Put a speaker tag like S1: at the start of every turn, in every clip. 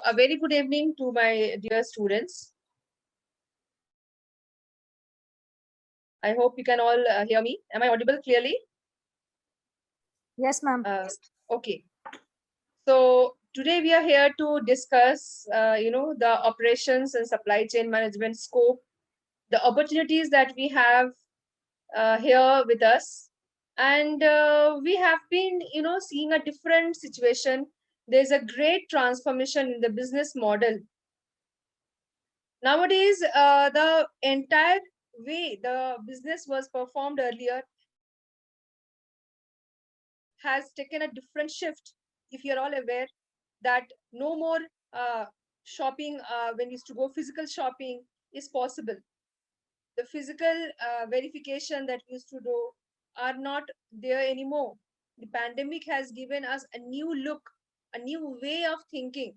S1: A very good evening to my dear students. I hope you can all hear me. Am I audible clearly?
S2: Yes, ma'am.
S1: Okay. So today we are here to discuss, the operations and supply chain management scope, the opportunities that we have here with us, and we have been, seeing a different situation. There's a great transformation in the business model nowadays. The entire way the business was performed earlier has taken a different shift. If you're all aware that no more uh, shopping when you used to go physical shopping is possible. The physical verification that we used to do are not there anymore. The pandemic has given us a new look, a new way of thinking,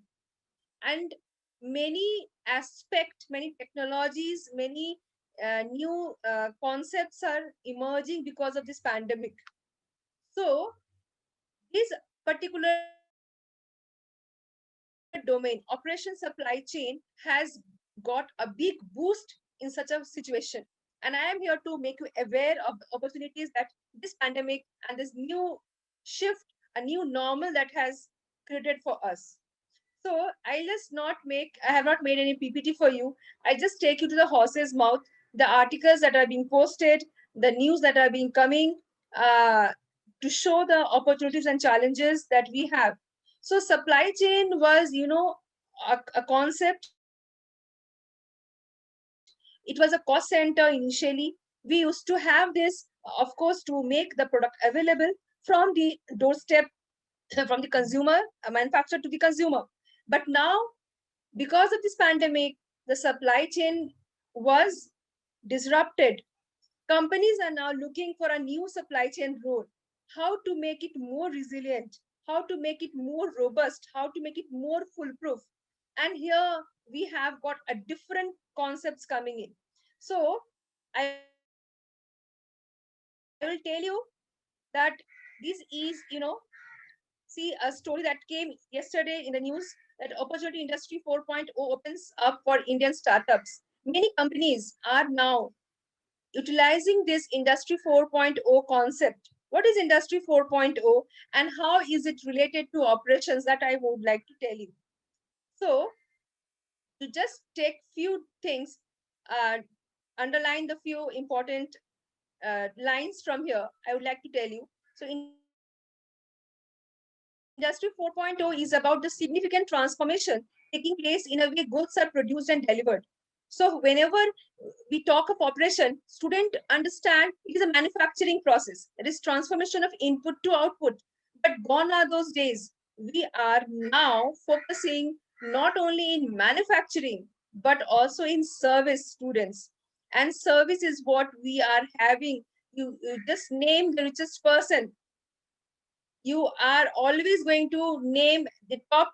S1: and many aspect, many technologies, many new concepts are emerging because of this pandemic. So this particular domain, operation supply chain, has got a big boost in such a situation. And I am here to make you aware of the opportunities that this pandemic and this new shift, a new normal that has created for us. So I have not made any PPT for you. I just take you to the horse's mouth, the articles that are being posted, the news that are being coming, uh, to show the opportunities and challenges that we have. So supply chain was, a concept. It was a cost center initially. We used to have this, of course, to make the product available from the doorstep, from the consumer, manufacturer to the consumer. But now, because of this pandemic, the supply chain was disrupted. Companies are now looking for a new supply chain role, how to make it more resilient, how to make it more robust, how to make it more foolproof. And here we have got a different concepts coming in. So I will tell you that this is, see a story that came yesterday in the news that Opportunity Industry 4.0 opens up for Indian startups. Many companies are now utilizing this Industry 4.0 concept. What is Industry 4.0 and how is it related to operations, that I would like to tell you. So, to just take few things, uh, underline the few important lines from here, I would like to tell you. So, Industry 4.0 is about the significant transformation taking place in a way goods are produced and delivered. So whenever we talk of operation, student understand it is a manufacturing process. That is transformation of input to output. But gone are those days. We are now focusing not only in manufacturing, but also in service, students. And service is what we are having. You just name the richest person, you are always going to name the top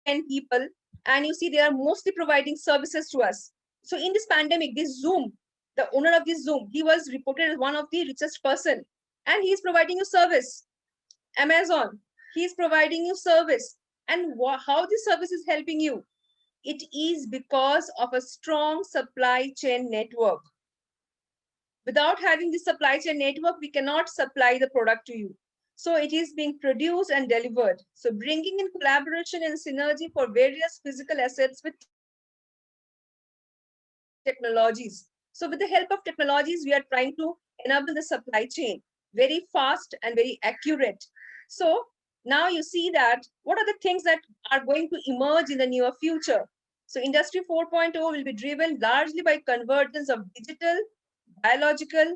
S1: 10 people, and you see they are mostly providing services to us. So in this pandemic, this Zoom, the owner of this Zoom, he was reported as one of the richest person, and he is providing you service. Amazon, he is providing you service. And how this service is helping you? It is because of a strong supply chain network. Without having the supply chain network, we cannot supply the product to you. So it is being produced and delivered. So bringing in collaboration and synergy for various physical assets with technologies. So with the help of technologies, we are trying to enable the supply chain very fast and very accurate. So now you see that what are the things that are going to emerge in the near future. So Industry 4.0 will be driven largely by convergence of digital, biological,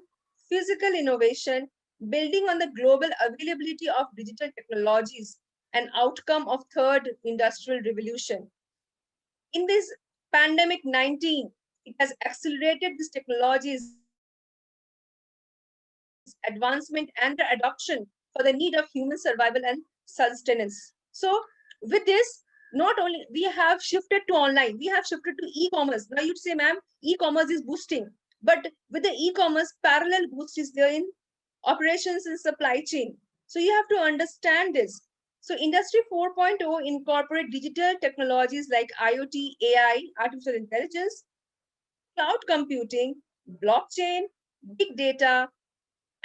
S1: physical innovation, building on the global availability of digital technologies, an outcome of third industrial revolution. In this pandemic 19, it has accelerated these technologies advancement and the adoption for the need of human survival and sustenance. So with this, not only we have shifted to online, we have shifted to e-commerce. Now you'd say, ma'am, e-commerce is boosting, but with the e-commerce, parallel boost is there in operations and supply chain. So you have to understand this. So Industry 4.0 incorporate digital technologies like IoT, AI, artificial intelligence, cloud computing, blockchain, big data,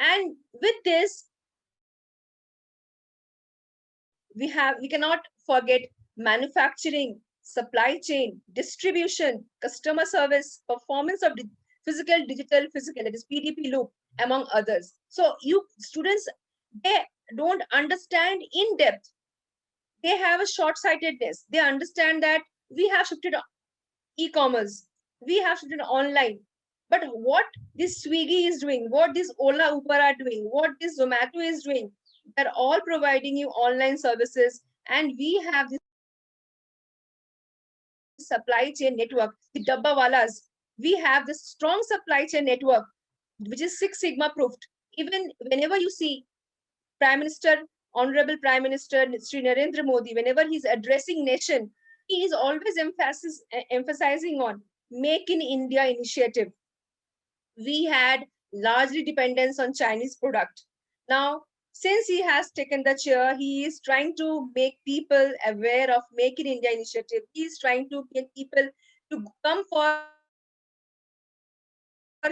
S1: and with this, we cannot forget manufacturing, supply chain, distribution, customer service, performance of physical, digital, physical, that is PDP loop, among others. So you students, they don't understand in depth. They have a short-sightedness. They understand that we have shifted e-commerce, we have shifted online. But what this Swiggy is doing, what this Ola Uber are doing, what this Zomato is doing, they're all providing you online services, and we have this supply chain network, the Dabba Walas. We have this strong supply chain network, which is Six Sigma proofed. Even whenever you see Prime Minister, Honorable Prime Minister Sri Narendra Modi, whenever he's addressing nation, he is always emphasizing on Make in India initiative. We had largely dependence on Chinese product. Now, since he has taken the chair, he is trying to make people aware of Make in India initiative. He is trying to get people to come for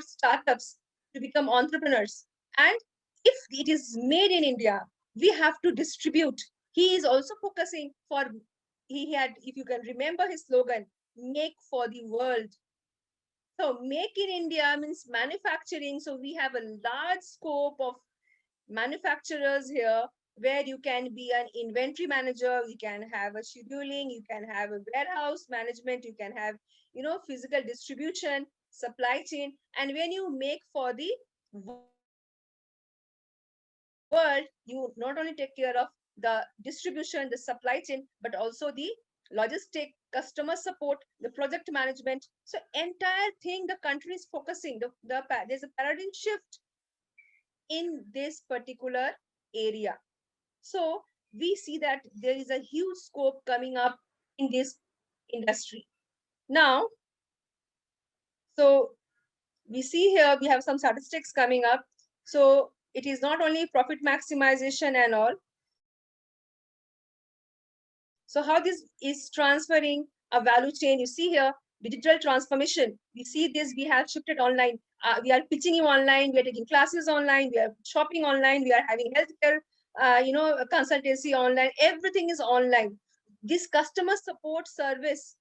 S1: startups, to become entrepreneurs. And if it is made in India, we have to distribute. He is also focusing for, he had, if you can remember his slogan, make for the world. So make in India means manufacturing. So we have a large scope of manufacturers here where you can be an inventory manager, you can have a scheduling, you can have a warehouse management, you can have, physical distribution, supply chain. And when you make for the world, you not only take care of the distribution, the supply chain, but also the logistic, customer support, the project management. So entire thing the country is focusing. There's a paradigm shift in this particular area. So we see that there is a huge scope coming up in this industry. Now, so we see here, we have some statistics coming up. So it is not only profit maximization and all. So how this is transferring a value chain, you see here, digital transformation. We see this, we have shifted online. We are pitching you online, we are taking classes online, we are shopping online, we are having healthcare, consultancy online, everything is online. This customer support service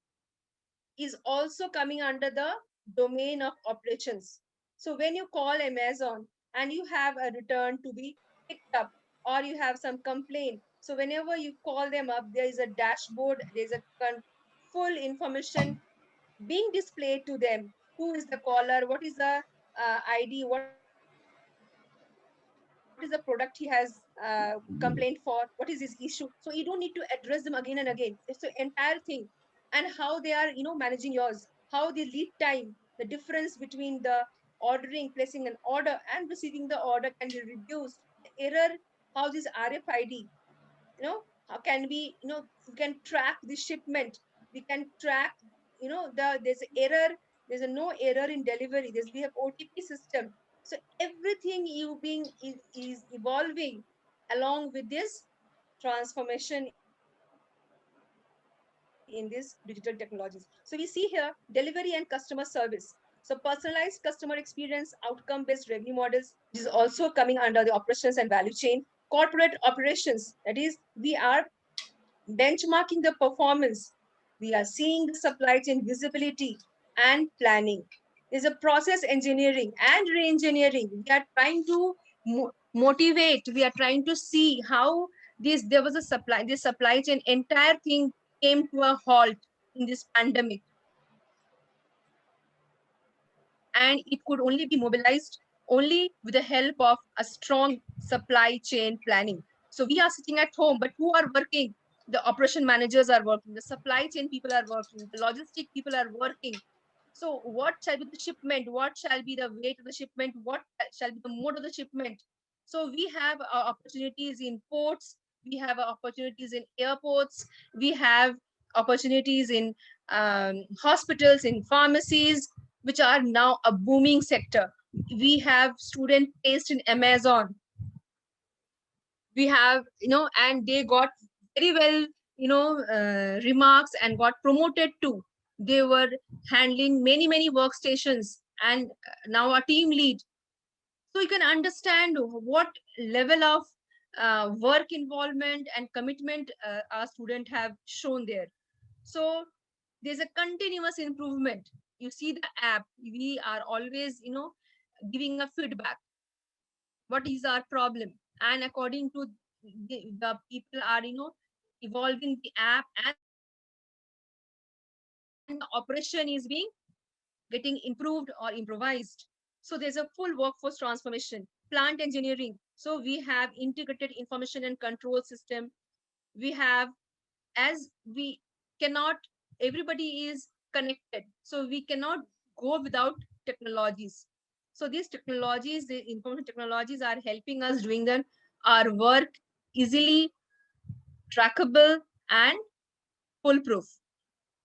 S1: is also coming under the domain of operations. So when you call Amazon and you have a return to be picked up, or you have some complaint, so whenever you call them up, there is a dashboard, there's a full information being displayed to them. Who is the caller? What is the ID? What is the product he has complained for? What is his issue? So you don't need to address them again and again. It's the entire thing. And how they are, managing yours, how the lead time, the difference between the ordering, placing an order and receiving the order can be reduced. The error, how this RFID, how can we, we can track the shipment. We can track, there's error, there's no error in delivery. We have OTP system. So everything is evolving along with this transformation in these digital technologies. So we see here delivery and customer service. So personalized customer experience, outcome-based revenue models, this is also coming under the operations and value chain. Corporate operations, that is, we are benchmarking the performance. We are seeing the supply chain visibility and planning. There's a process engineering and re-engineering. We are trying to motivate. We are trying to see how there was this supply chain, entire thing came to a halt in this pandemic. And it could only be mobilized only with the help of a strong supply chain planning. So we are sitting at home, but who are working? The operation managers are working, the supply chain people are working, the logistic people are working. So what shall be the shipment? What shall be the weight of the shipment? What shall be the mode of the shipment? So we have opportunities in ports, we have opportunities in airports, we have opportunities in hospitals, in pharmacies, which are now a booming sector. We have students based in Amazon. We have, and they got very well, remarks and got promoted too. They were handling many workstations, and now a team lead. So you can understand what level of work involvement and commitment our student have shown there. So there's a continuous improvement. You see the app, we are always, giving a feedback. What is our problem? And according to the people are, evolving the app, and the operation is being getting improved or improvised. So there's a full workforce transformation. Plant engineering. So we have integrated information and control system. We have, as we cannot, everybody is connected. So we cannot go without technologies. So these technologies, the information technologies are helping us doing our work easily trackable and foolproof.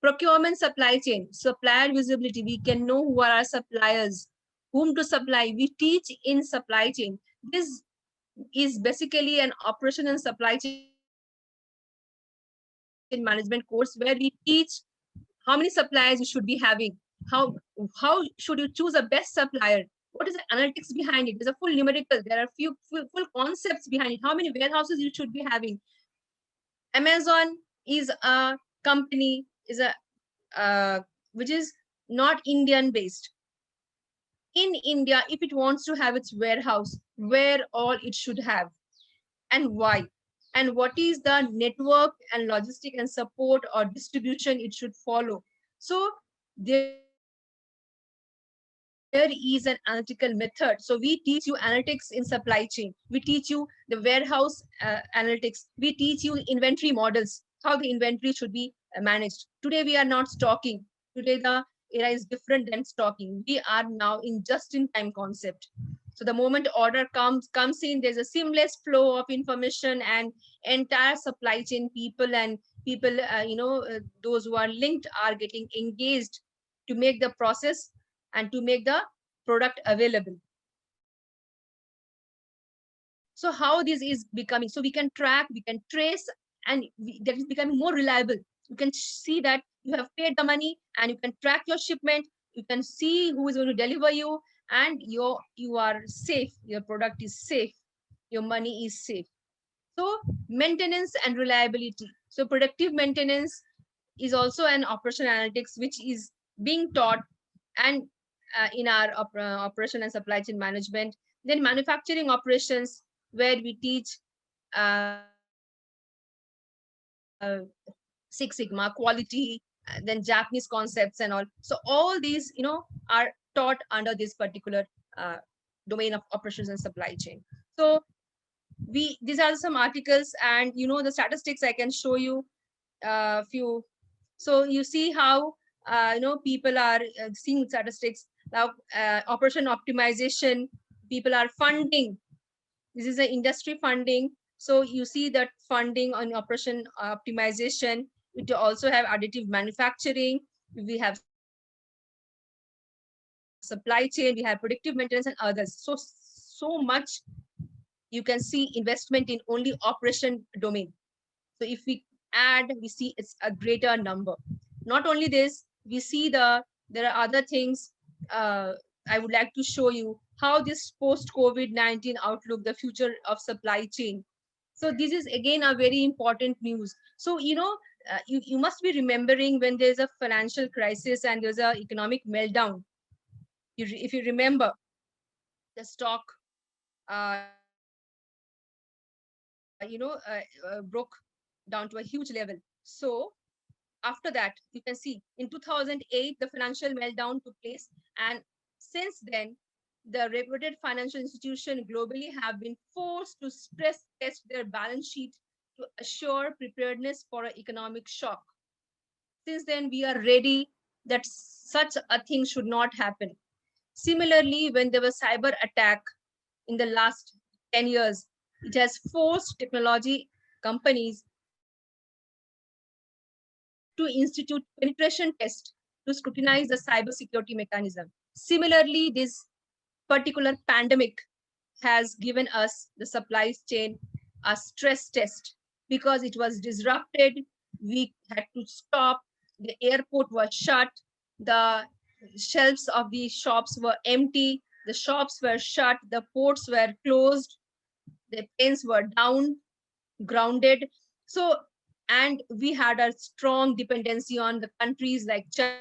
S1: Procurement, supply chain, supplier visibility. We can know who are our suppliers, whom to supply. We teach in supply chain. This is basically an operation and supply chain management course where we teach how many suppliers you should be having, how should you choose a best supplier, what is the analytics behind it. There's a full numerical, there are few full concepts behind it, how many warehouses you should be having. Amazon is a company, is a which is not Indian based. In India, if it wants to have its warehouse, where all it should have and why, and what is the network and logistic and support or distribution it should follow. So there is an analytical method. So we teach you analytics in supply chain. We teach you the warehouse analytics. We teach you inventory models, how the inventory should be managed. Today we are not stocking. Today the era is different than stocking. We are now in just-in-time concept. So the moment order comes in, there's a seamless flow of information, and entire supply chain people and people, those who are linked are getting engaged to make the process and to make the product available. So how this is becoming, so we can track, we can trace, and that is becoming more reliable. You can see that you have paid the money, and you can track your shipment, you can see who is going to deliver you, and you are safe, your product is safe, your money is safe. So maintenance and reliability. So predictive maintenance is also an operation analytics which is being taught and in our operation and supply chain management. Then manufacturing operations, where we teach Six Sigma, quality, then Japanese concepts and all. So all these, are taught under this particular domain of operations and supply chain. So these are some articles, and the statistics I can show you a few. So you see how people are seeing statistics now. Operation optimization, people are funding. This is the industry funding. So you see that funding on operation optimization. We also have additive manufacturing. We have supply chain. We have predictive maintenance and others. So much you can see investment in only operation domain. So if we add, we see it's a greater number. Not only this, we see there are other things. I would like to show you how this post-COVID-19 outlook, the future of supply chain. So this is again a very important news. So, you must be remembering when there's a financial crisis and there's an economic meltdown. If you remember, the stock, broke down to a huge level. So after that, you can see in 2008, the financial meltdown took place. And since then, the reputed financial institutions globally have been forced to stress test their balance sheet to assure preparedness for an economic shock. Since then, we are ready that such a thing should not happen. Similarly, when there was cyber attack in the last 10 years, it has forced technology companies to institute penetration tests to scrutinize the cybersecurity mechanism. Similarly, this particular pandemic has given us, the supply chain, a stress test. because it was disrupted. We had to stop. The airport was shut. The shelves of the shops were empty. The shops were shut. The ports were closed. The planes were down, grounded. So, and we had a strong dependency on the countries like China,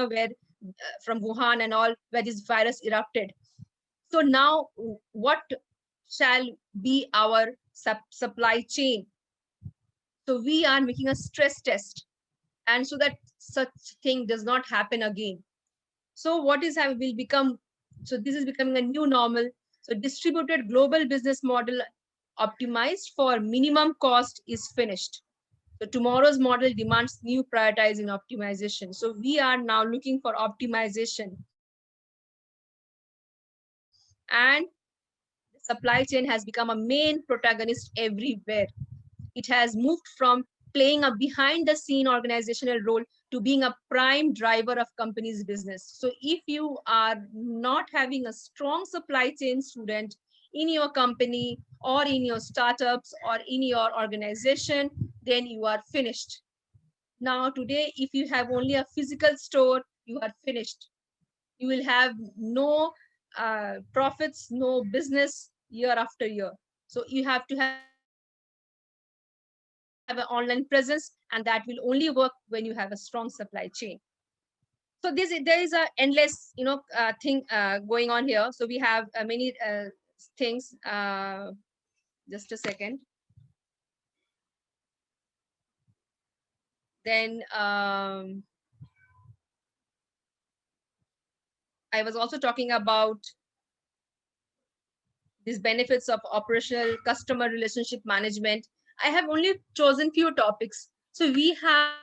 S1: where from Wuhan and all, where this virus erupted. So now, what shall be our supply chain? So we are making a stress test, and so that such thing does not happen again. So what is how will become? So this is becoming a new normal. So distributed global business model optimized for minimum cost is finished. So tomorrow's model demands new prioritizing optimization. So we are now looking for optimization, and supply chain has become a main protagonist everywhere. It has moved from playing a behind the scene organizational role to being a prime driver of company's business. So if you are not having a strong supply chain student in your company or in your startups or in your organization, then you are finished. Now today, if you have only a physical store, you are finished. You will have no profits, no business year after year. So you have to have an online presence, and that will only work when you have a strong supply chain. So there is a endless thing going on here. So we have many things. Just a second. Then I was also talking about these benefits of operational customer relationship management. I have only chosen few topics. So we have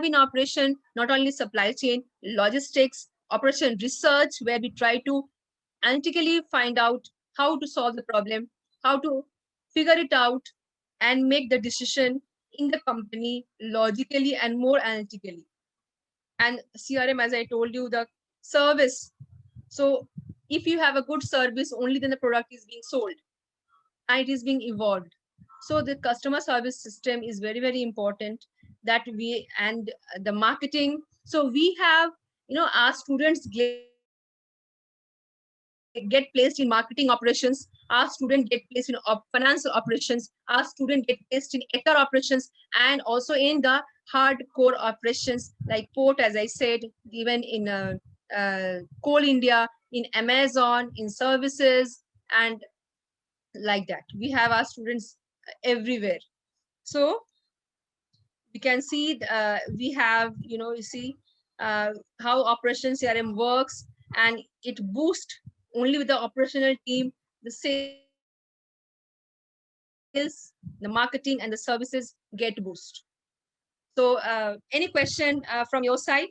S1: in operation not only supply chain, logistics, operation research, where we try to analytically find out how to solve the problem, how to figure it out, and make the decision in the company logically and more analytically. And CRM, as I told you, the service. So if you have a good service, only then the product is being sold and it is being evolved. So the customer service system is very, very important, that we, and the marketing. So we have, our students get placed in marketing operations, our student get placed in financial operations, our student get placed in HR operations, and also in the hardcore operations like port, as I said, even in Coal India, in Amazon, in services, and like that. We have our students everywhere. So we can see we have, you see how Operation CRM works, and it boosts only with the operational team, the sales, the marketing, and the services get boost. So any question from your side?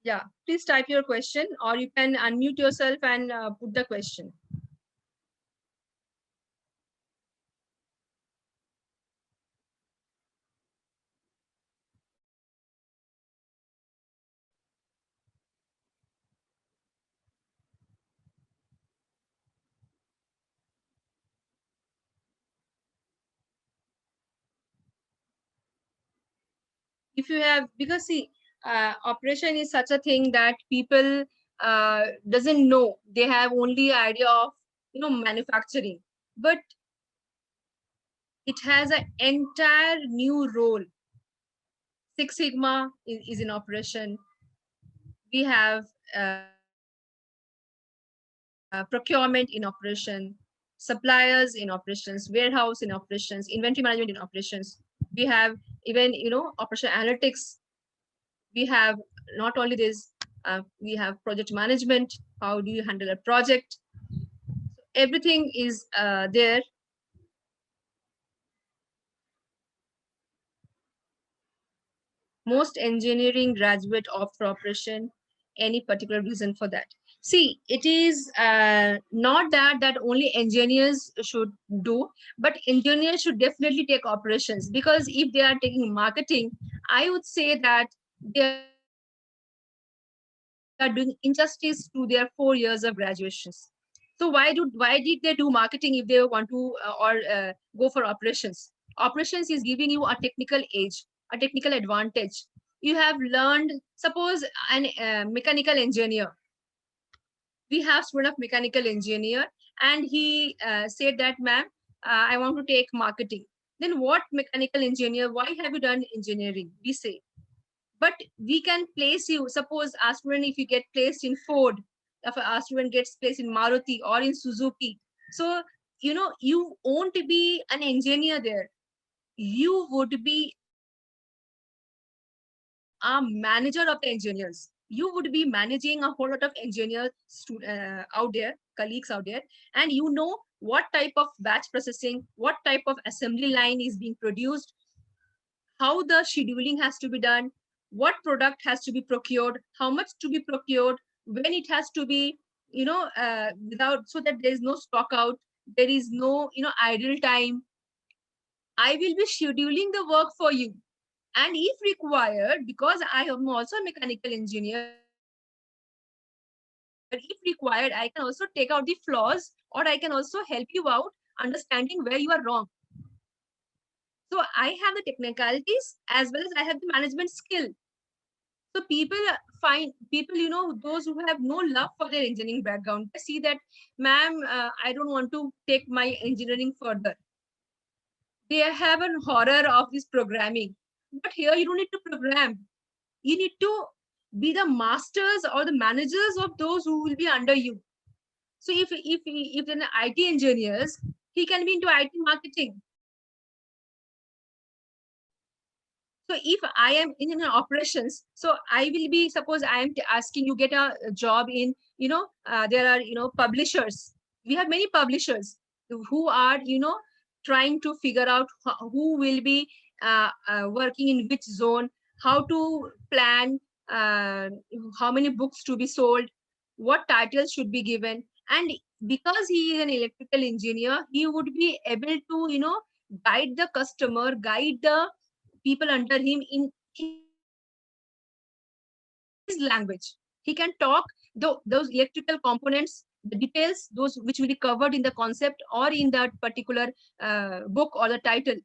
S1: Yeah, please type your question, or you can unmute yourself and put the question. If you have, because see, operation is such a thing that people doesn't know. They have only idea of manufacturing, but it has an entire new role. Six Sigma is in operation. We have procurement in operation, suppliers in operations, warehouse in operations, inventory management in operations. We have even operation analytics. We have not only this, we have project management. How do you handle a project? Everything is there. Most engineering graduate opt for operation. Any particular reason for that?
S2: See, it is not that only engineers should do, but engineers should definitely take operations, because if they are taking marketing, I would say that they are doing injustice to their 4 years of graduations. So why did they do marketing if they want to or go for operations? Operations is giving you a technical edge, a technical advantage. You have learned, suppose an mechanical engineer, we have student of mechanical engineer, and he said that, ma'am, I want to take marketing. Then what mechanical engineer, why have you done engineering, we say. But we can place you, suppose our student, if you get placed in Ford, if our student gets placed in Maruti or in Suzuki, so you won't be an engineer there, you would be a manager of the engineers. You would be managing a whole lot of engineers out there, colleagues out there, and what type of batch processing, what type of assembly line is being produced, how the scheduling has to be done, what product has to be procured, how much to be procured, when it has to be, without, so that there is no stock out, there is no idle time. I will be scheduling the work for you. And if required, because I am also a mechanical engineer, if required, I can also take out the flaws, or I can also help you out understanding where you are wrong. So I have the technicalities as well as I have the management skill. So people, those who have no love for their engineering background, they see that, ma'am, I don't want to take my engineering further. They have a horror of this programming. But here you don't need to program. You need to be the masters or the managers of those who will be under you. So if an IT engineers, he can be into IT marketing. So if I am in operations, so I will be, suppose I am asking you get a job in, there are, publishers. We have many publishers who are, trying to figure out who will be working in which zone, how to plan, how many books to be sold, what titles should be given. And because he is an electrical engineer, he would be able to, guide the customer, guide the people under him in his language. He can talk those electrical components, the details, those which will be covered in the concept or in that particular book or the title.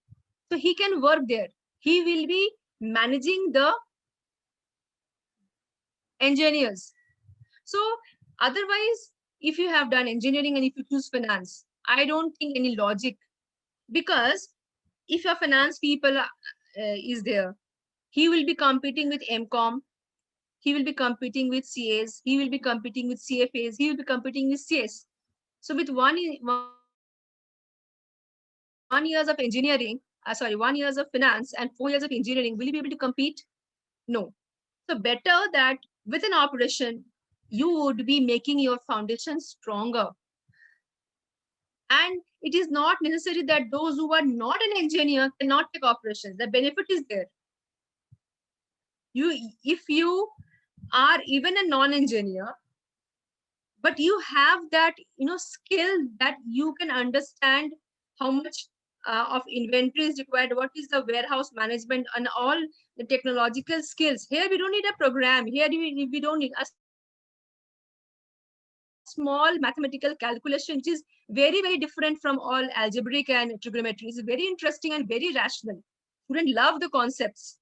S2: So he can work there. He will be managing the engineers. So otherwise, if you have done engineering and if you choose finance, I don't think any logic, because if your finance people is there, he will be competing with MCOM, he will be competing with CAs, he will be competing with CFAs, he will be competing with CS. So with 1 years of engineering, 1 years of finance and 4 years of engineering, will you be able to compete? No. So better that with an operation, you would be making your foundation stronger. And it is not necessary that those who are not an engineer cannot take operations. The benefit is there. If you are even a non-engineer, but you have that skill that you can understand how much of inventory is required, what is the warehouse management, and all the technological skills. Here we don't need a program. Here we don't need a small mathematical calculation, which is very different from all algebraic and trigonometry. It's very interesting and very rational. Students love the concepts,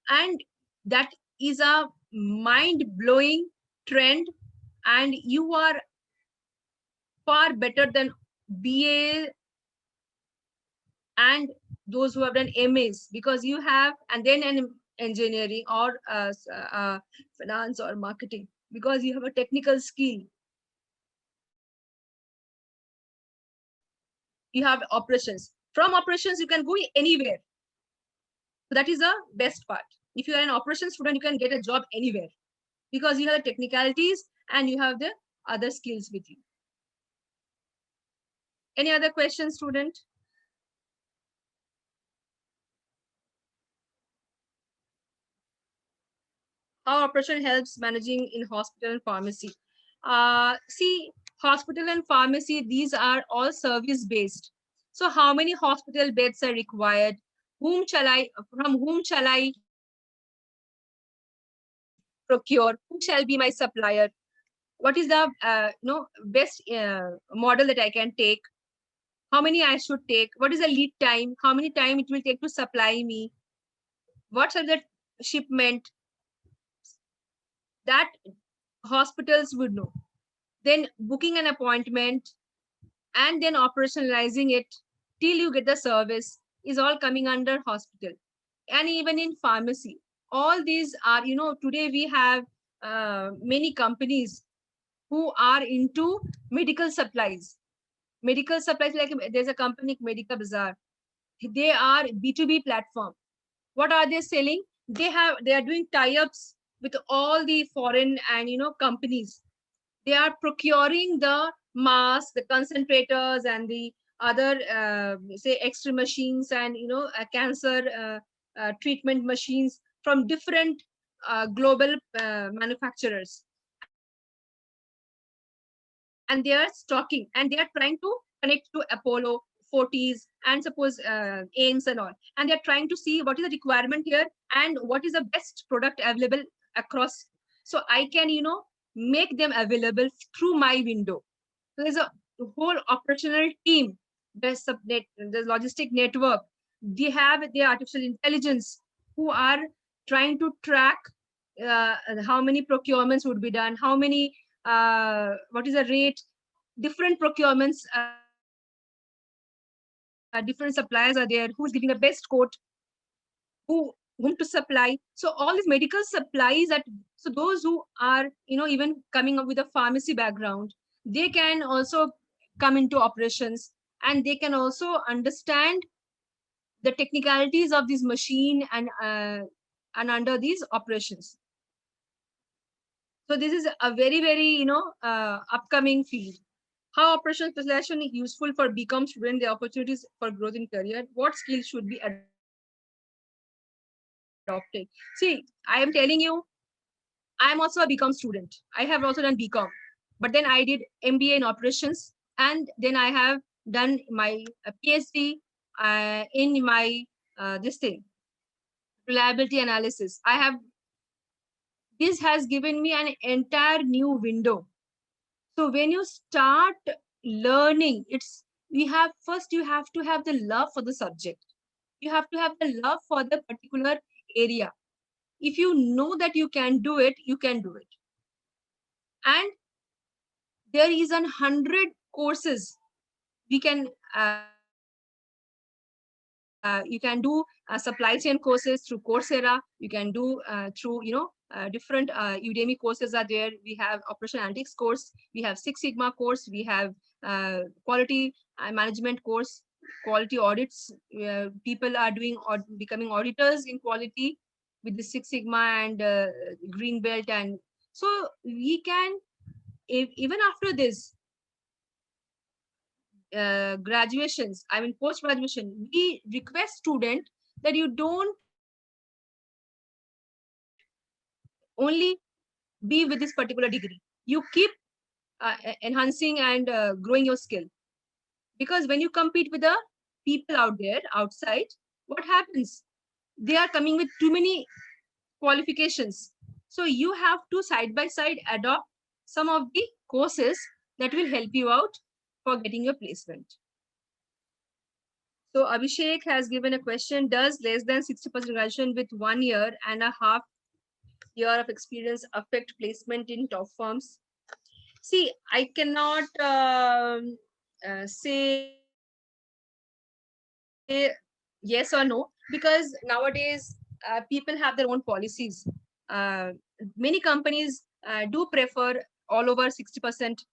S2: and that is a mind blowing trend. And you are far better than BA and those who have done MAs, because you have, and then an engineering or finance or marketing, because you have a technical skill. You have operations. From operations, you can go anywhere. So that is the best part. If you are an operations student, you can get a job anywhere, because you have the technicalities and you have the other skills with you. Any other question, student? How operation helps managing in hospital and pharmacy. See, hospital and pharmacy, these are all service based. So how many hospital beds are required? From whom shall I procure? Who shall be my supplier? What is the best model that I can take? How many I should take? What is the lead time? How many time it will take to supply me? What are the shipment? That hospitals would know. Then booking an appointment and then operationalizing it till you get the service is all coming under hospital. And even in pharmacy, all these are, today we have many companies who are into medical supplies. Medical supplies, like there's a company, Medica Bazaar. They are B2B platform. What are they selling? They are doing tie-ups with all the foreign and companies. They are procuring the masks, the concentrators, and the other say X-ray machines and cancer treatment machines from different global manufacturers, and they are stocking and they are trying to connect to Apollo, Fortis, and suppose AIMS and all, and they're trying to see what is the requirement here and what is the best product available across, so I can make them available through my window. So there's a whole operational team, there's subnet, the logistic network, they have the artificial intelligence who are trying to track how many procurements would be done, how many what is the rate, different procurements, different suppliers are there, who's giving the best quote, whom to supply. So all these medical supplies that, so those who are even coming up with a pharmacy background, they can also come into operations, and they can also understand the technicalities of this machine and under these operations. So this is a very, very upcoming field. How operational specialization is useful for BCom student, the opportunities for growth in career, what skills should be adopted. See, I am telling you, I am also a BCom student. I have also done BCom, but then I did MBA in operations, and then I have done my PhD in my this thing, reliability analysis. This has given me an entire new window. So when you start learning, you have to have the love for the subject. You have to have the love for the particular area. If you know that you can do it, you can do it. And there is 100 courses we can you can do supply chain courses through Coursera. You can do through different Udemy courses are there. We have operation analytics course, we have Six Sigma course, we have quality management course, quality audits. People are doing or becoming auditors in quality with the Six Sigma and green belt. And so we can, even after this graduations, I mean post graduation, we request student that you don't only be with this particular degree, you keep enhancing and growing your skill, because when you compete with the people out there outside, what happens, they are coming with too many qualifications. So you have to side by side adopt some of the courses that will help you out for getting your placement. So Abhishek has given a question, does less than 60% graduation with 1.5 year of experience affect placement in top firms? See, I cannot say yes or no, because nowadays people have their own policies. Uh, Many companies do prefer all over 60%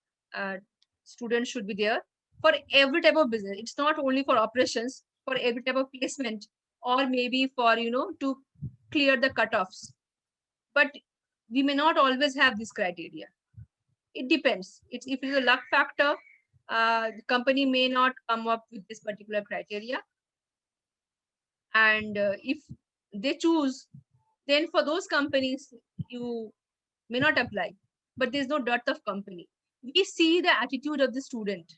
S2: students should be there for every type of business. It's not only for operations, for every type of placement, or maybe for to clear the cutoffs. But we may not always have this criteria. It depends. If it's a luck factor, the company may not come up with this particular criteria. And if they choose then for those companies, you may not apply. But there's no dearth of company. We see the attitude of the student.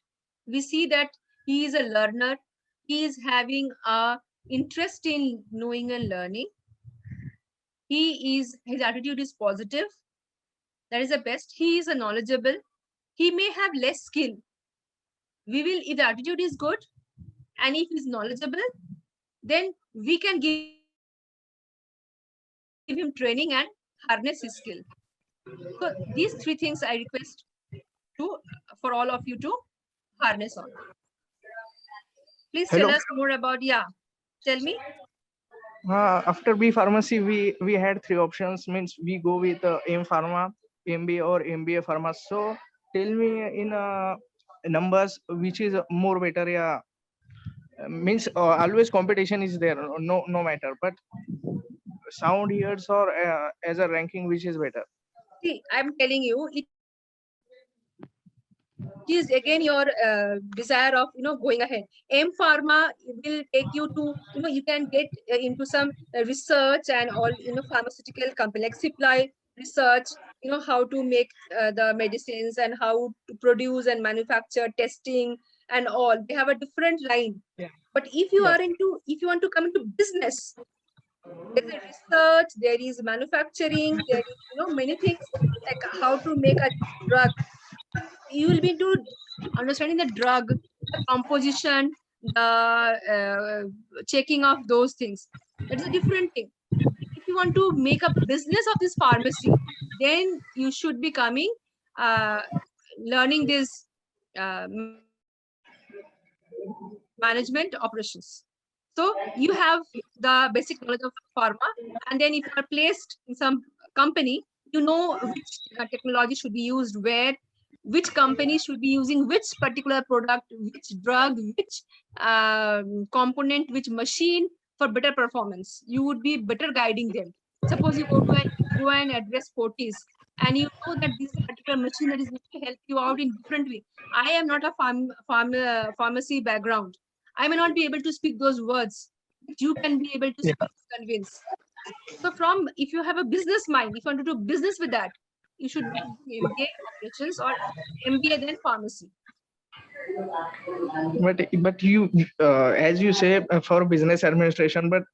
S2: We see that he is a learner. He is having a interest in knowing and learning. His attitude is positive. That is the best. He is a knowledgeable. He may have less skill. We will, if the attitude is good and if he's knowledgeable, then we can give him training and harness his skill. So these three things I request to for all of you to harness on. Please tell us
S3: Hello.
S2: more about, yeah. Tell me.
S3: After B Pharmacy, we had three options. Means we go with M Pharma, MBA or MBA Pharma. So tell me in numbers which is more better. Yeah, means always competition is there. No matter. But sound years or as a ranking which is better.
S2: See, I'm telling you, it is again your desire of going ahead. M Pharma will take you to, you can get into some research and all, pharmaceutical company like supply research, how to make the medicines and how to produce and manufacture, testing and all. They have a different line.
S3: Yeah.
S2: But if you
S3: Yeah.
S2: are into, if you want to come into business, there is research, there is manufacturing, there is many things like how to make a drug. You will be into understanding the drug, the composition, the checking of those things. That is a different thing. If you want to make a business of this pharmacy, then you should be coming, learning this management operations. So you have the basic knowledge of pharma, and then if you are placed in some company, you know which technology should be used where, which company should be using which particular product, which drug, which component, which machine for better performance. You would be better guiding them. Suppose you go and address Fortis, and you know that this is a particular machine that is going to help you out in different way. I am not a pharmacy background. I may not be able to speak those words, but you can be able to
S3: Yeah.
S2: speak, convince. So from, if you have a business mind, if you want to do business with that, you should be doing MBA operations or MBA then pharmacy.
S3: But you as you say for business administration, but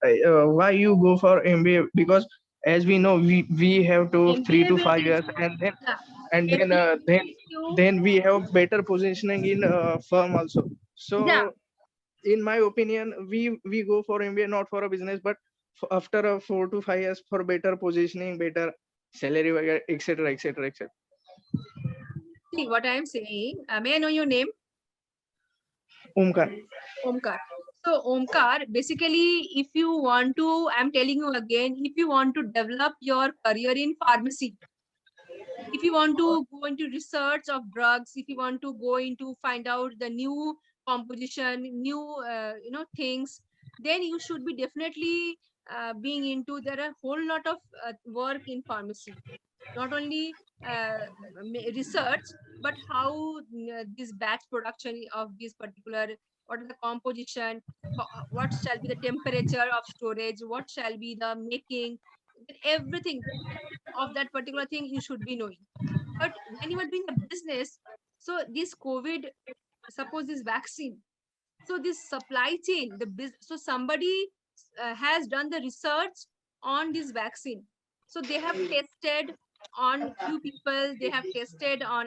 S3: why you go for MBA? Because as we know, we have to
S2: MBA
S3: 3 to 5 years,
S2: will,
S3: and then
S2: yeah,
S3: and then
S2: MBA
S3: uh,
S2: will
S3: then
S2: make you,
S3: then we have better positioning in firm also.
S2: yeah,
S3: So in my opinion, we go for MBA not for a business, but after 4 to 5 years for better positioning, better salary, etc., etc., etc.
S2: see what I am saying. May I know your name?
S3: Omkar.
S2: Omkar. So Omkar, basically, if you want to, I'm telling you again, if you want to develop your career in pharmacy, if you want to go into research of drugs, if you want to go into find out the new composition, new things, then you should be definitely being into, there are a whole lot of work in pharmacy, not only research, but how this batch production of this particular, what is the composition, what shall be the temperature of storage, what shall be the making, everything of that particular thing you should be knowing. But when you are doing a business, so this COVID, suppose this vaccine, so this supply chain, so somebody has done the research on this vaccine. So they have tested on few people, they have tested on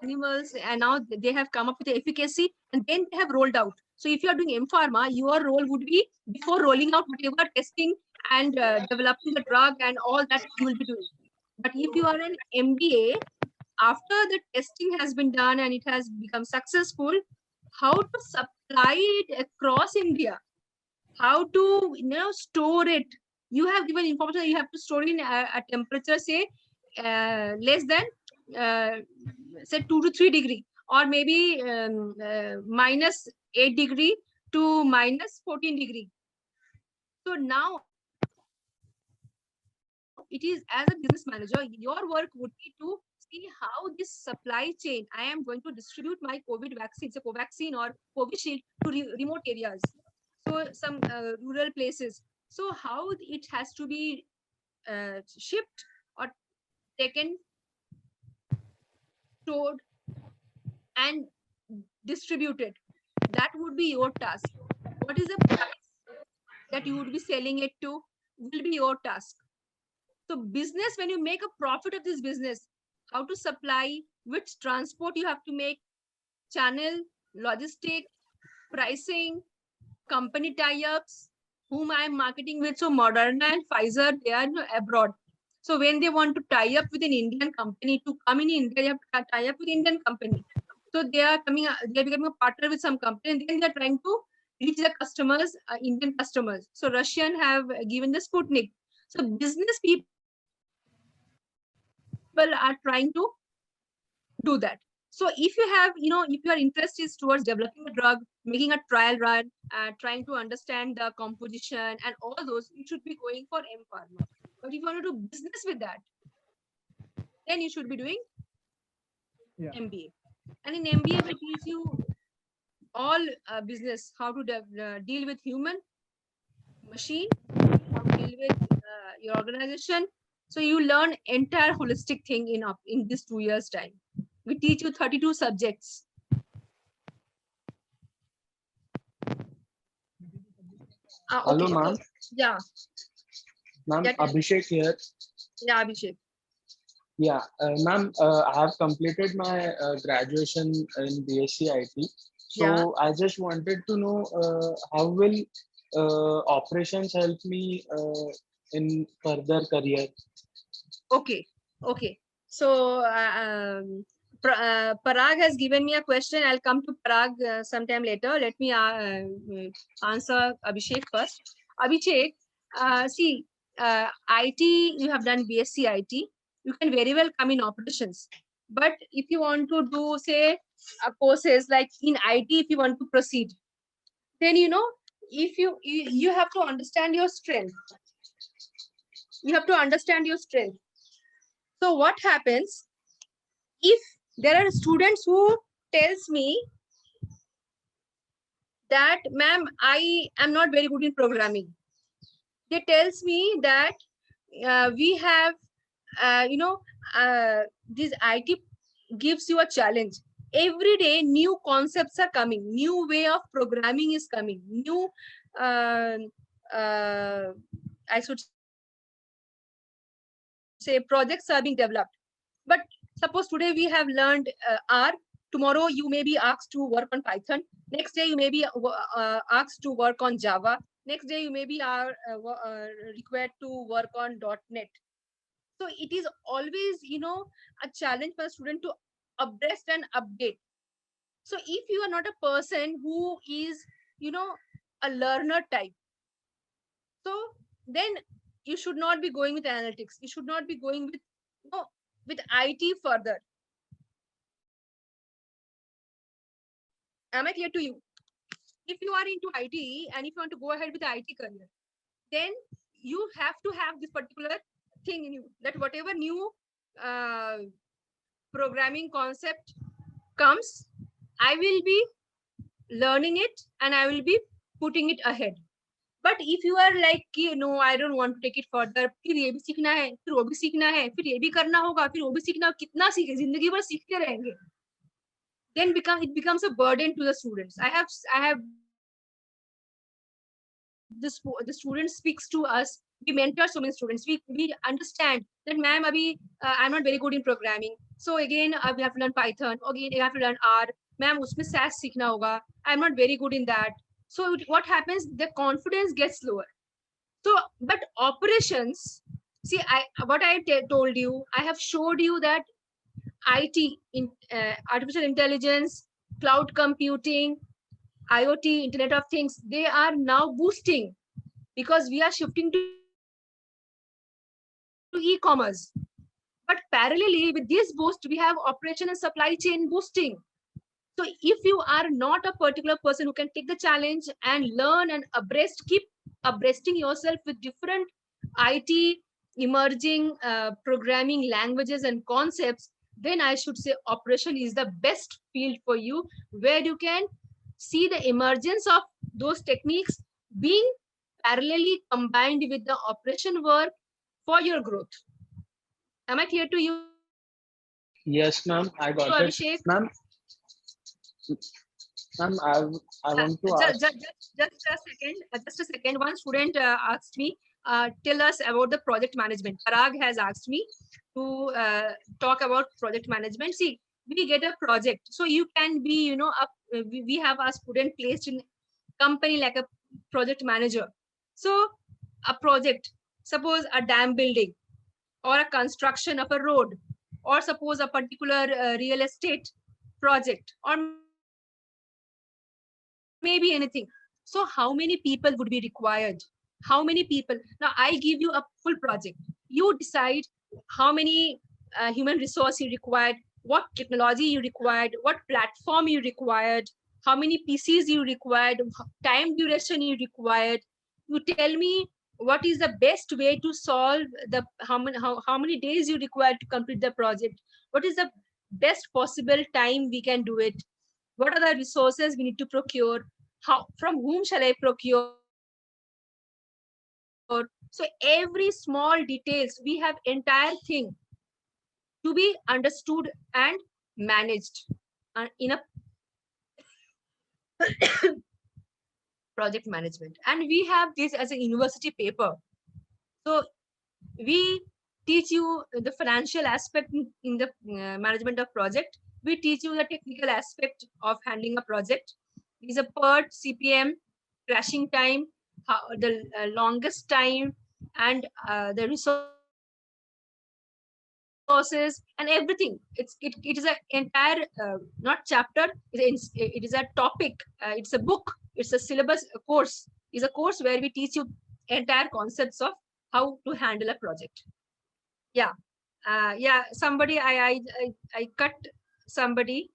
S2: animals, and now they have come up with the efficacy, and then they have rolled out. So if you are doing M Pharma, your role would be before rolling out whatever testing and developing the drug and all that you will be doing. But if you are an MBA, after the testing has been done and it has become successful, how to supply it across India, how to store it. You have given information that you have to store in a temperature, say less than say 2 to 3 degree, or maybe -8 degree to -14 degree. So now it is, as a business manager, your work would be to see how this supply chain, I am going to distribute my COVID vaccine, say Covaxin or Covishield, to remote areas. So some rural places. So how it has to be shipped or taken, stored, and distributed, that would be your task. What is the price that you would be selling it to will be your task. So business, when you make a profit of this business, how to supply, which transport you have to make, channel, logistic, pricing, company tie-ups, whom I am marketing with. So Moderna and Pfizer, they are abroad. So when they want to tie up with an Indian company to come in India, they have to tie up with Indian company. So they are coming, they are becoming a partner with some company, and then they are trying to reach the customers, Indian customers. So Russian have given the Sputnik. So business people are trying to do that. So if you have, if your interest is towards developing a drug, making a trial run, trying to understand the composition and all those, you should be going for M Pharma. But if you want to do business with that, then you should be doing MBA. And in MBA, we teach you all business, how to deal with human, machine, how to deal with your organization. So you learn entire holistic thing in this 2 years time. We teach you 32 subjects.
S4: Hello,
S2: Okay.
S4: ma'am.
S2: Yeah.
S4: Ma'am,
S2: Yeah,
S4: Abhishek here.
S2: Yeah, Abhishek.
S4: Yeah, ma'am, I have completed my graduation in BSc IT. So
S2: Yeah.
S4: I just wanted to know how will operations help me in further career?
S2: Okay. Okay. So Parag has given me a question. I'll come to Parag sometime later. Let me answer Abhishek first. Abhishek, see, IT, you have done BSc IT. You can very well come in operations. But if you want to do, say, courses like in IT, if you want to proceed, then if you have to understand your strength. You have to understand your strength. So what happens if there are students who tells me that, ma'am, I am not very good in programming. They tells me that we have, this IT gives you a challenge. Every day, new concepts are coming. New way of programming is coming. New, I should say, projects are being developed. But suppose today we have learned R. Tomorrow you may be asked to work on Python. Next day you may be asked to work on Java. Next day you may be required to work on .NET. So it is always, a challenge for a student to abreast and update. So if you are not a person who is, a learner type, so then you should not be going with analytics. You should not be going with, with IT further. Am I clear to you? If you are into IT and if you want to go ahead with the IT career, then you have to have this particular thing in you, that whatever new programming concept comes, I will be learning it and I will be putting it ahead. But if you are like, no, I don't want to take it further, फिर ये भी सीखना है, फिर वो भी सीखना है, फिर ये भी करना होगा, फिर वो भी सीखना, कितना सीखे, जिंदगी भर सीखते रहेंगे, then it becomes a burden to the students. I have the student speaks to us. We mentor so many students. We understand that, ma'am, abhi I'm not very good in programming. So again, we have to learn Python. Again, I have to learn R. Ma'am, usme SAS seekhna hoga. I'm not very good in that. So what happens? The confidence gets lower. So, but operations, see, what I told you, I have showed you that IT, artificial intelligence, cloud computing, IoT, Internet of Things, they are now boosting because we are shifting to e-commerce. But parallelly with this boost, we have operation and supply chain boosting. So if you are not a particular person who can take the challenge and learn and keep abreasting yourself with different IT emerging programming languages and concepts, then I should say operation is the best field for you, where you can see the emergence of those techniques being parallelly combined with the operation work for your growth. Am I clear to you,
S4: Yes, ma'am, I got it.
S2: Abhishek?
S4: Ma'am, ma'am, I want to ask.
S2: Just a second. One student asked me, tell us about the project management. Parag has asked me to talk about project management. See, we get a project, so you can be, we have a student placed in company like a project manager. So a project, suppose a dam building or a construction of a road, or suppose a particular real estate project, or maybe anything. So how many people would be required? How many people? Now I give you a full project. You decide how many human resource you required, what technology you required, what platform you required, how many PCs you required, time duration you required. You tell me what is the best way to solve the how many days you require to complete the project. What is the best possible time we can do it? What are the resources we need to procure? How, from whom shall I procure? So every small details, we have entire thing to be understood and managed in a project management. And we have this as a university paper. So we teach you the financial aspect in the management of project. We teach you the technical aspect of handling a project. Is a PERT, CPM, crashing time, how, the longest time, and the resources and everything. It is an entire not chapter. It is a topic. It's a book. It's a syllabus. A course is a course where we teach you entire concepts of how to handle a project. Yeah, yeah. Somebody, I cut somebody.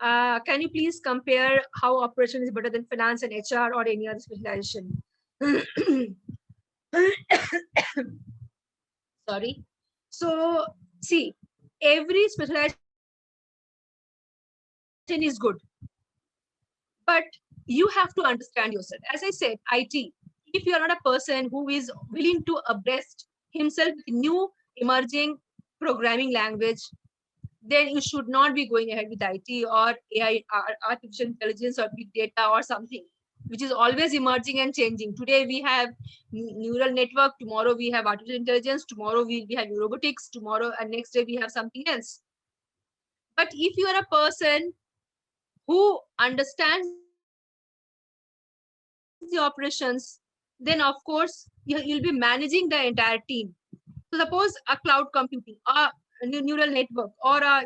S2: Can you please compare how operation is better than finance and HR or any other specialization? Sorry. So see, every specialization is good, but you have to understand yourself. As I said, IT. If you are not a person who is willing to abreast himself with new emerging programming language, then you should not be going ahead with IT or AI, artificial intelligence or big data or something, which is always emerging and changing. Today we have neural network, tomorrow we have artificial intelligence, tomorrow we have robotics, tomorrow and next day we have something else. But if you are a person who understands the operations, then of course you'll be managing the entire team. So suppose a cloud computing, a neural network, or a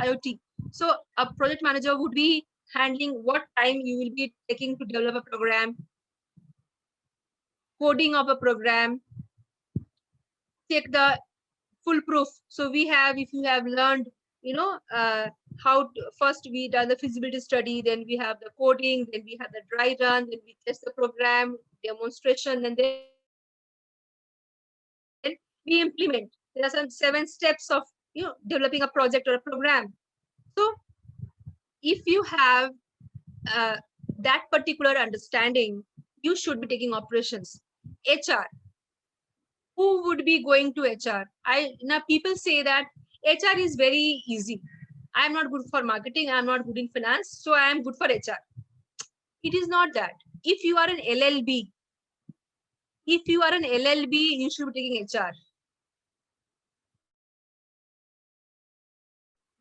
S2: IoT. So a project manager would be handling what time you will be taking to develop a program, coding of a program, take the foolproof. So we have, if you have learned, how to, first we done the feasibility study, then we have the coding, then we have the dry run, then we test the program, demonstration, and then we implement. There are some 7 steps of developing a project or a program. So if you have that particular understanding, you should be taking operations. HR. Who would be going to HR? Now people say that HR is very easy. I'm not good for marketing. I'm not good in finance, so I am good for HR. It is not that. If you are an LLB, you should be taking HR.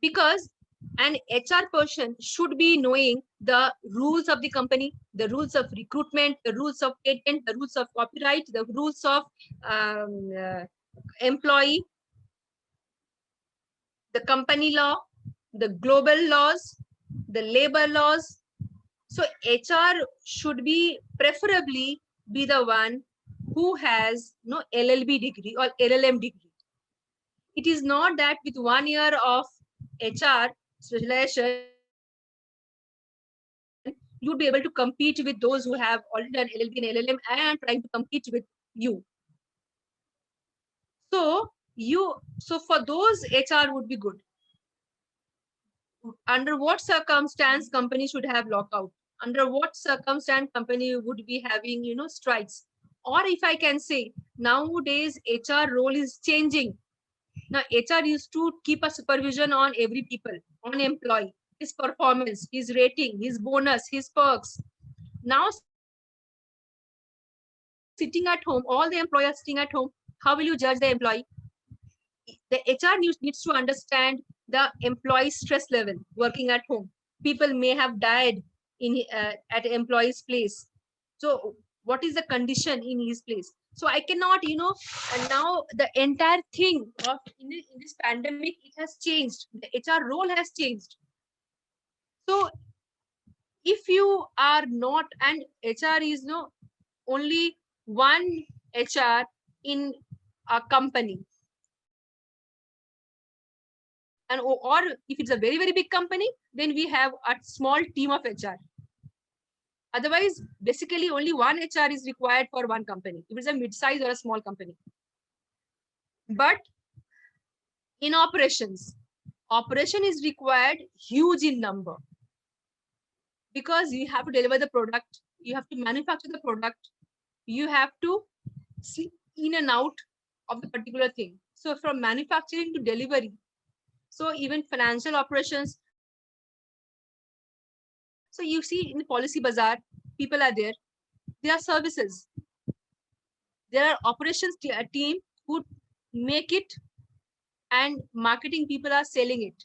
S2: Because an HR person should be knowing the rules of the company, the rules of recruitment, the rules of patent, the rules of copyright, the rules of employee, the company law, the global laws, the labor laws. So HR should be preferably be the one who has no LLB degree or LLM degree. It is not that with 1 year of HR specialization, you'd be able to compete with those who have already done LLB and LLM and trying to compete with you. So for those, HR would be good. Under what circumstance company should have lockout? Under what circumstance company would be having strikes? Or if I can say, nowadays HR role is changing. Now HR used to keep a supervision on every people, on employee, his performance, his rating, his bonus, his perks. Now sitting at home, all the employees sitting at home, how will you judge the employee? The HR needs to understand the employee stress level working at home. People may have died in at employee's place. So what is the condition in his place? So I cannot, and now the entire thing of in this pandemic, it has changed. The HR role has changed. So if you are not, and HR is no only one HR in a company, and or if it's a very, very big company, then we have a small team of HR. Otherwise, basically only one HR is required for one company, if it's a mid-size or a small company. But in operations, operation is required huge in number, because you have to deliver the product, you have to manufacture the product, you have to see in and out of the particular thing. So from manufacturing to delivery, so even financial operations. So you see in the policy bazaar, people are there. There are services. There are operations team who make it, and marketing people are selling it.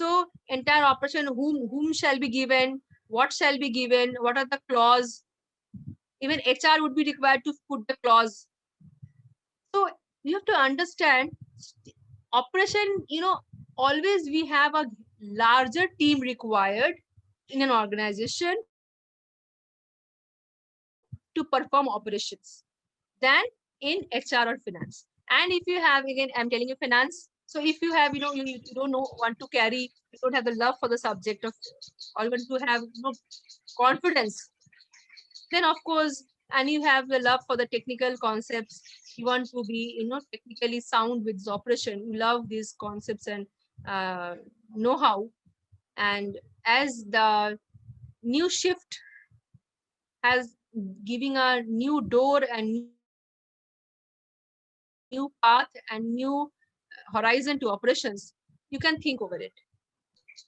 S2: So entire operation, whom shall be given, what shall be given, what are the clause. Even HR would be required to put the clause. So you have to understand operation, always we have a larger team required in an organization to perform operations than in HR or finance. And if you have, again, I'm telling you finance. So if you have, you don't know, want to carry, you don't have the love for the subject of, or want to have confidence, then of course, and you have the love for the technical concepts, you want to be, technically sound with the operation, you love these concepts and know-how. And as the new shift has giving a new door and new path and new horizon to operations, you can think over it.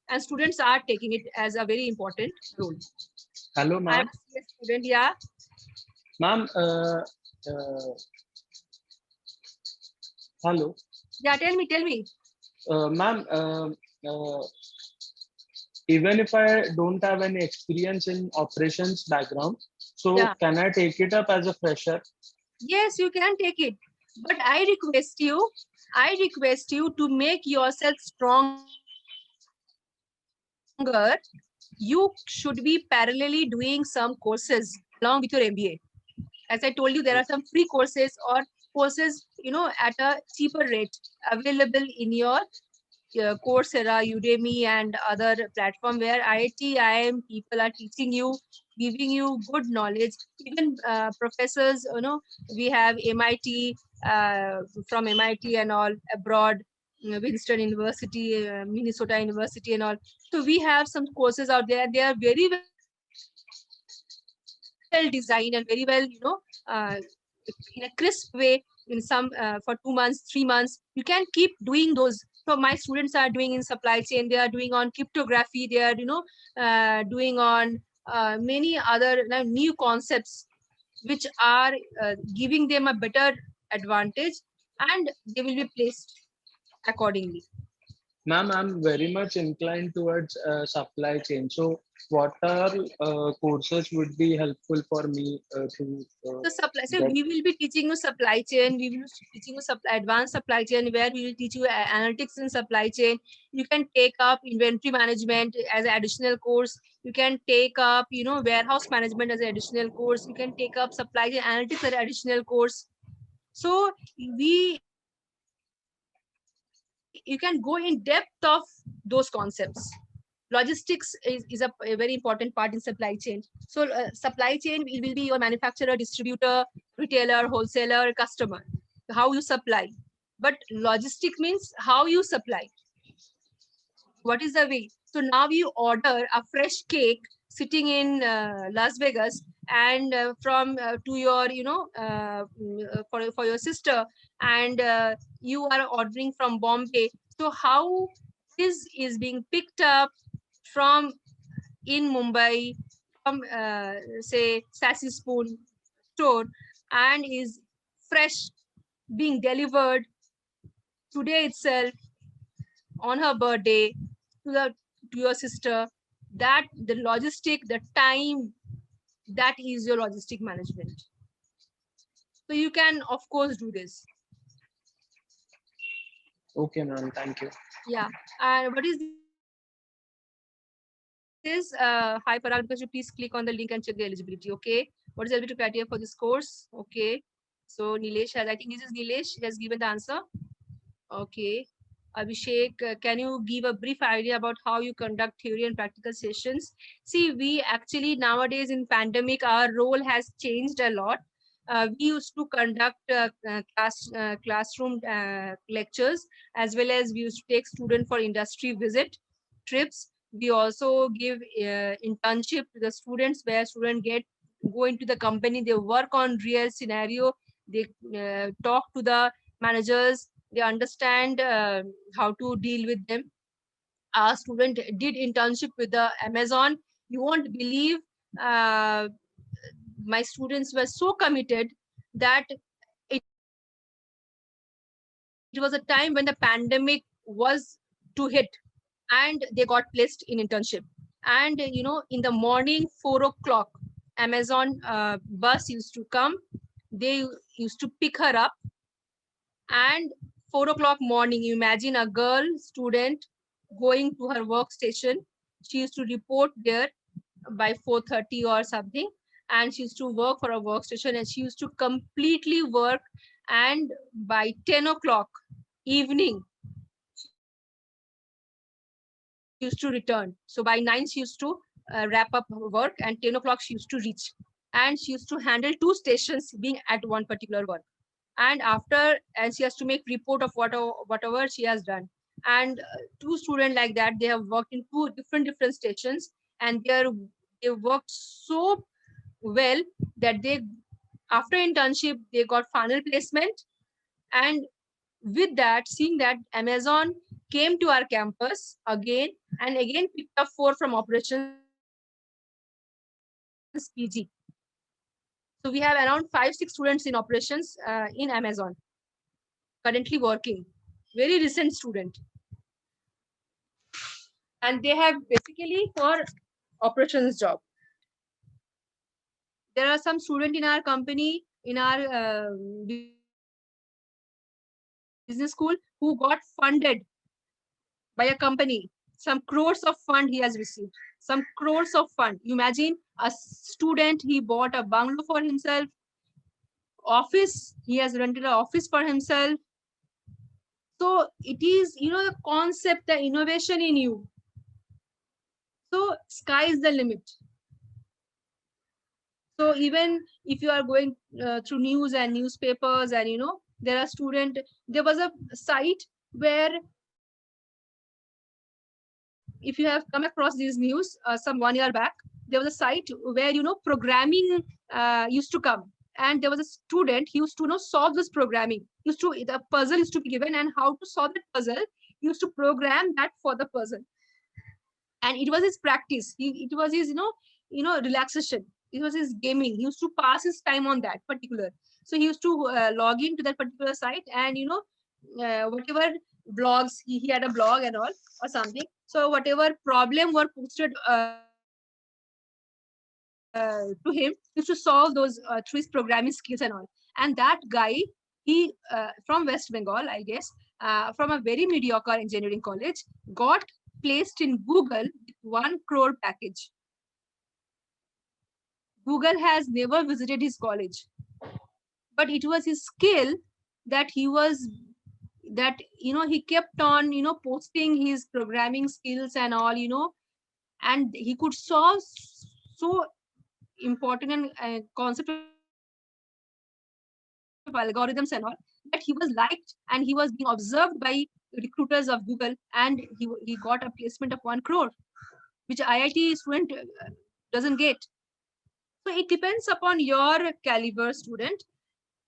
S2: And students are taking it as a very important role.
S4: Hello, ma'am.
S2: I'm a student, yeah.
S4: Ma'am, hello.
S2: Yeah, tell me.
S4: Ma'am, even if I don't have any experience in operations background, so
S2: Yeah.
S4: can I take it up as a fresher?
S2: Yes, you can take it. But I request you to make yourself stronger. You should be parallelly doing some courses along with your MBA. As I told you, there are some free courses or courses, at a cheaper rate available in your Coursera, Udemy, and other platform where IIT, IIM people are teaching you, giving you good knowledge. Even professors, we have MIT, from MIT and all abroad, Winston University, Minnesota University and all. So we have some courses out there. They are very well designed and very well, in a crisp way. In some for 2 months, 3 months, you can keep doing those. So my students are doing in supply chain, they are doing on cryptography, they are doing on many other new concepts which are giving them a better advantage, and they will be placed accordingly.
S4: Ma'am, I'm very much inclined towards supply chain. So what are courses would be helpful for me to
S2: So supply, so
S4: get?
S2: we will be teaching you supply chain. We will be teaching you advanced supply chain, where we will teach you analytics in supply chain. You can take up inventory management as an additional course. You can take up, warehouse management as an additional course. You can take up supply chain analytics as an additional course. So you can go in depth of those concepts. Logistics is a very important part in supply chain. So supply chain will be your manufacturer, distributor, retailer, wholesaler, customer, how you supply. But logistic means how you supply. What is the way? So now you order a fresh cake sitting in Las Vegas, and from to your for your sister, and you are ordering from Bombay. So how this is being picked up from in Mumbai, from say Sassy Spoon store, and is fresh, being delivered today itself on her birthday to the to your sister. That the logistic, the time, that is your logistic management. So you can of course do this.
S4: Okay, ma'am. Thank you.
S2: Yeah. And what is this? Hi Parag, because you please click on the link and check the eligibility. Okay. What is the eligibility criteria for this course? Okay. So Nilesh has, I think this is Nilesh, he has given the answer. Okay. Abhishek, can you give a brief idea about how you conduct theory and practical sessions? See, we actually nowadays in pandemic, our role has changed a lot. We used to conduct classroom lectures, as well as we used to take students for industry visit trips. We also give internship to the students, where students go into the company, they work on real scenario, they talk to the managers, they understand how to deal with them. Our student did internship with the Amazon. You won't believe, uh, my students were so committed that it was a time when the pandemic was to hit, and they got placed in internship. And in the morning 4 o'clock, Amazon bus used to come, they used to pick her up, and 4 o'clock morning, you imagine a girl student going to her workstation. She used to report there by 4:30 or something, and she used to work for a workstation, and she used to completely work, and by 10 o'clock evening she used to return. So by 9 she used to wrap up her work, and 10 o'clock she used to reach, and she used to handle 2 stations being at one particular work. And she has to make report of whatever she has done. And two students like that, they have worked in two different stations, and they worked so well that they, after internship, they got final placement. And with that, seeing that, Amazon came to our campus again and again, picked up 4 from operations PG. So we have around 5-6 students in operations in Amazon currently working, very recent student. And they have basically for operations job. There are some students in our company, in our business school, who got funded by a company. Some crores of fund he has received. Some crores of fund. You imagine a student, he bought a bungalow for himself, office, he has rented an office for himself. So it is, the concept, the innovation in you. So sky is the limit. So even if you are going through news and newspapers, and there are there was a site where, if you have come across these news some 1 year back, there was a site where programming used to come, and there was a student, he used to solve this programming, the puzzle used to be given, and how to solve the puzzle, he used to program that for the puzzle. And it was his practice, it was his relaxation, it was his gaming, he used to pass his time on that particular. So he used to log into that particular site, and whatever blogs, he had a blog and all or something. So whatever problem were posted to him, he used to solve those through his programming skills and all. And that guy, he from West Bengal, I guess, from a very mediocre engineering college, got placed in Google with 1 crore package. Google has never visited his college, but it was his skill that he kept on posting his programming skills and all, and he could solve so important and concept of algorithms and all, that he was liked and he was being observed by recruiters of Google, and he got a placement of 1 crore, which IIT student doesn't get. So it depends upon your caliber, student.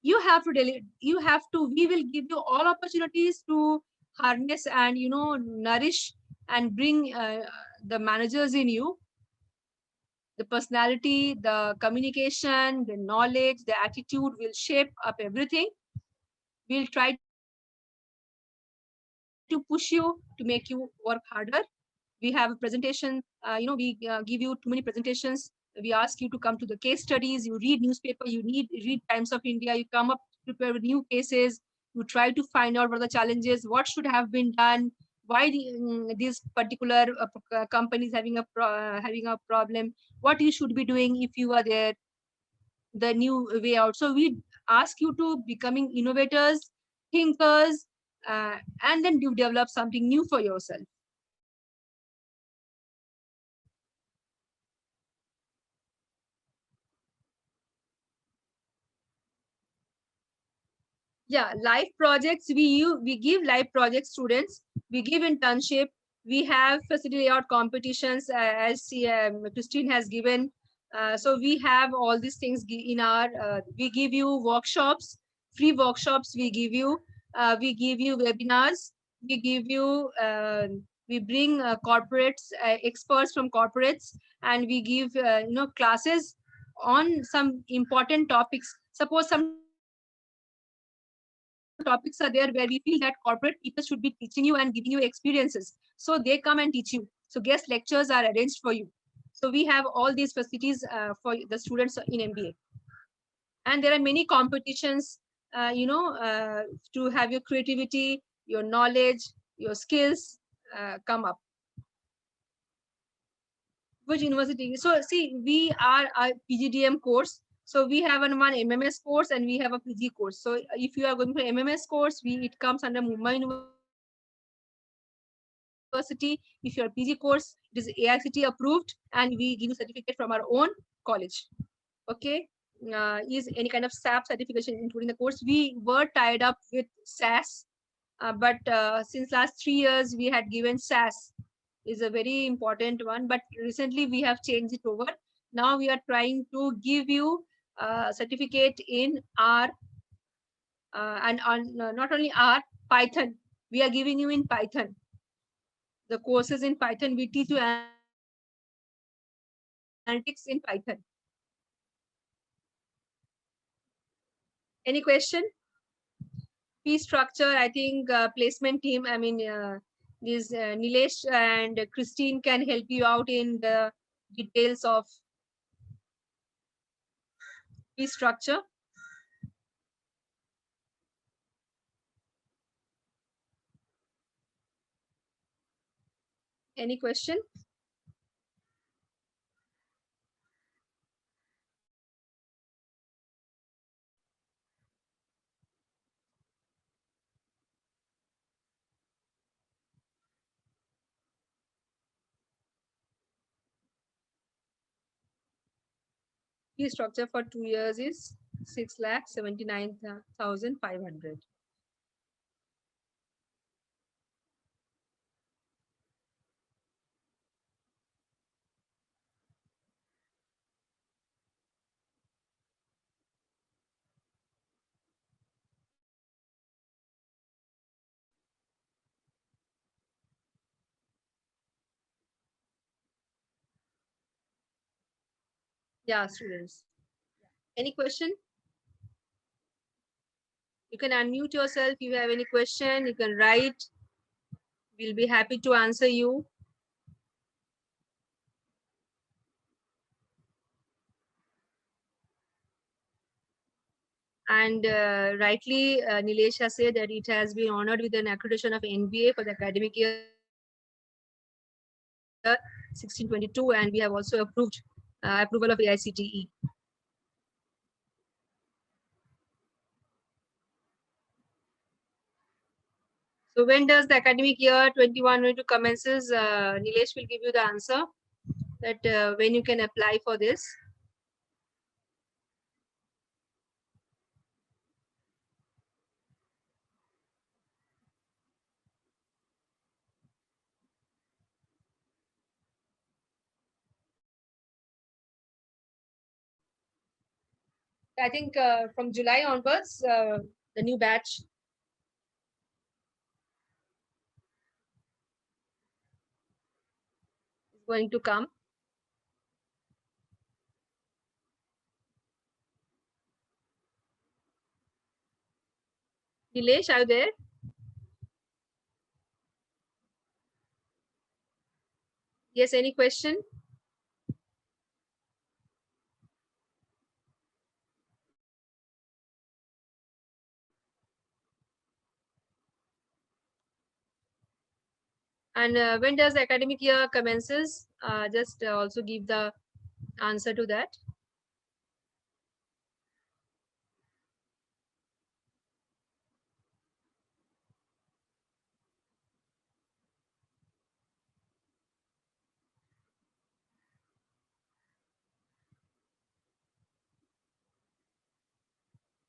S2: You have to we will give you all opportunities to harness and nourish and bring the managers in you, the personality, the communication, the knowledge, the attitude will shape up everything. We'll try to push you to make you work harder. We have a presentation, we give you too many presentations. We ask you to come to the case studies. You read newspaper, read Times of India, you come up prepare with new cases. You try to find out what are the challenges, what should have been done, why this particular company is having a problem, what you should be doing if you are there, the new way out. So we ask you to becoming innovators, thinkers, and then you develop something new for yourself. Yeah, life projects, we give life project students, we give internship, we have facility layout competitions, as Christine has given. So we have all these things in our we give you workshops, free workshops we give you. We give you webinars, we give you we bring corporates, experts from corporates, and we give classes on some important topics. Suppose some topics are there where we feel that corporate people should be teaching you and giving you experiences. So they come and teach you. So guest lectures are arranged for you. So we have all these facilities for the students in MBA. And there are many competitions, to have your creativity, your knowledge, your skills come up. Which university? So see, we are a PGDM course. So we have one MMS course and we have a PG course. So if you are going for MMS course, it comes under Mumbai University. If you're PG course, it is AICTE approved, and we give you certificate from our own college. Okay. Is any kind of SAP certification including the course? We were tied up with SAS, but since last 3 years we had given SAS, is a very important one, but recently we have changed it over. Now we are trying to give you a certificate in R, and on not only R, Python. We are giving you in Python. The courses in Python, we teach you analytics in Python. Any question? Fee structure, I think placement team, this Nilesh and Christine can help you out in the details of fee structure. Any question? Fee structure for 2 years is 6,79,500. Yeah, students. Any question? You can unmute yourself. If you have any question, you can write. We'll be happy to answer you. And rightly, Nilesh has said that it has been honored with an accreditation of NBA for the academic year 1622, and we have also approved approval of AICTE. So when does the academic year 21-22 commences? Nilesh will give you the answer that when you can apply for this. I think from July onwards, the new batch is going to come. Nilesh, are you there? Yes, any question? And when does the academic year commences? Just also give the answer to that.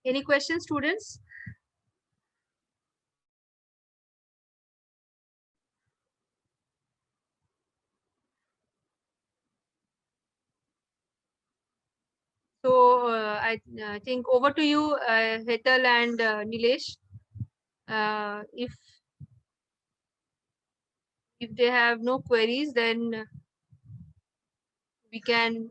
S2: Any questions, students? So I think over to you, Hetal and Nilesh. If they have no queries, then we can.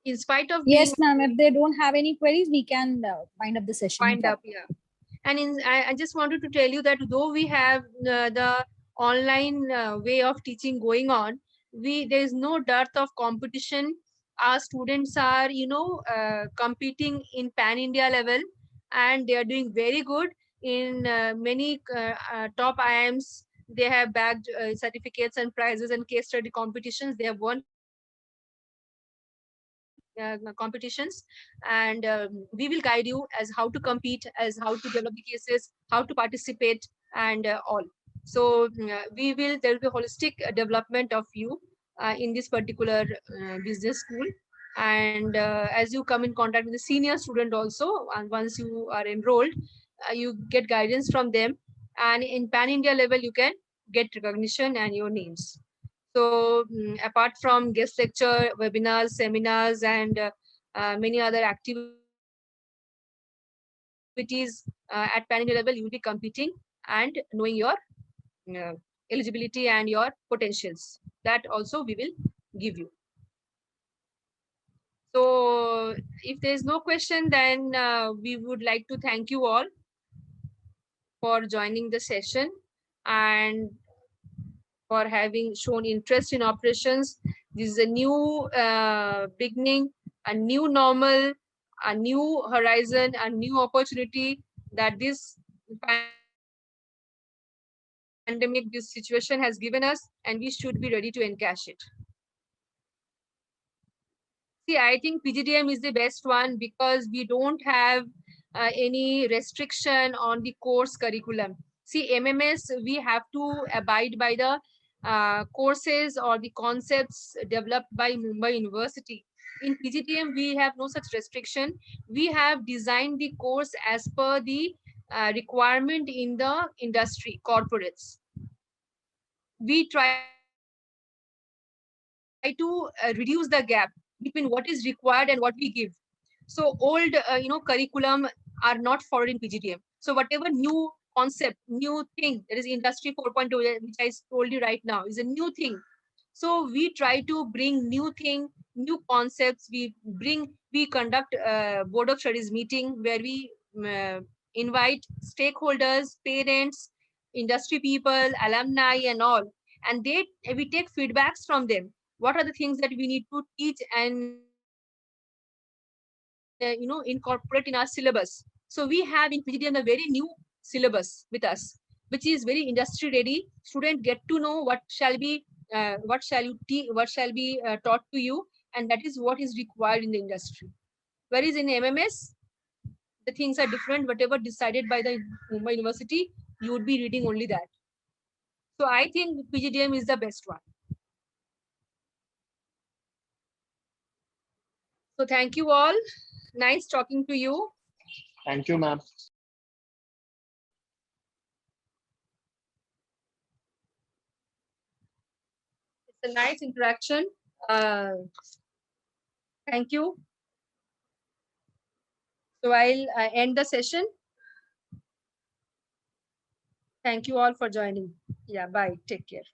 S2: In spite of being
S5: Yes, ma'am. If they don't have any queries, we can wind up the session.
S2: wind up, yeah. And I just wanted to tell you that though we have the online way of teaching going on, there is no dearth of competition. Our students are, competing in pan India level, and they are doing very good in many top IIMs. They have bagged certificates and prizes and case study competitions. They have won competitions, and we will guide you as how to compete, as how to develop the cases, how to participate, and all. So there will be holistic development of you in this particular business school. And as you come in contact with the senior student also, and once you are enrolled, you get guidance from them, and in pan India level you can get recognition and your names. So apart from guest lecture, webinars, seminars, and many other activities at pan India level, you will be competing and knowing your eligibility and your potentials. That also we will give you. So if there is no question, then we would like to thank you all for joining the session and for having shown interest in operations. This is a new beginning, a new normal, a new horizon, a new opportunity that this pandemic, this situation has given us, and we should be ready to encash it. See, I think PGDM is the best one because we don't have any restriction on the course curriculum. See, MMS, we have to abide by the courses or the concepts developed by Mumbai University. In PGDM, we have no such restriction. We have designed the course as per the requirement in the industry, corporates. We try to reduce the gap between what is required and what we give. So old, curriculum are not followed in PGDM. So whatever new concept, new thing, that is industry 4.0, which I told you right now, is a new thing. So we try to bring new thing, new concepts. We conduct a board of studies meeting where we invite stakeholders, parents, industry people, alumni, and all. And we take feedbacks from them. What are the things that we need to teach and incorporate in our syllabus? So we have in PGDM a very new syllabus with us, which is very industry ready. Students get to know what shall be taught to you, and that is what is required in the industry. Whereas in MMS, the things are different. Whatever decided by the Mumbai University, you would be reading only that. So I think PGDM is the best one. So thank you all. Nice talking to you.
S4: Thank you, ma'am.
S2: It's a nice interaction. Thank you. So I'll end the session. Thank you all for joining. Yeah, bye. Take care.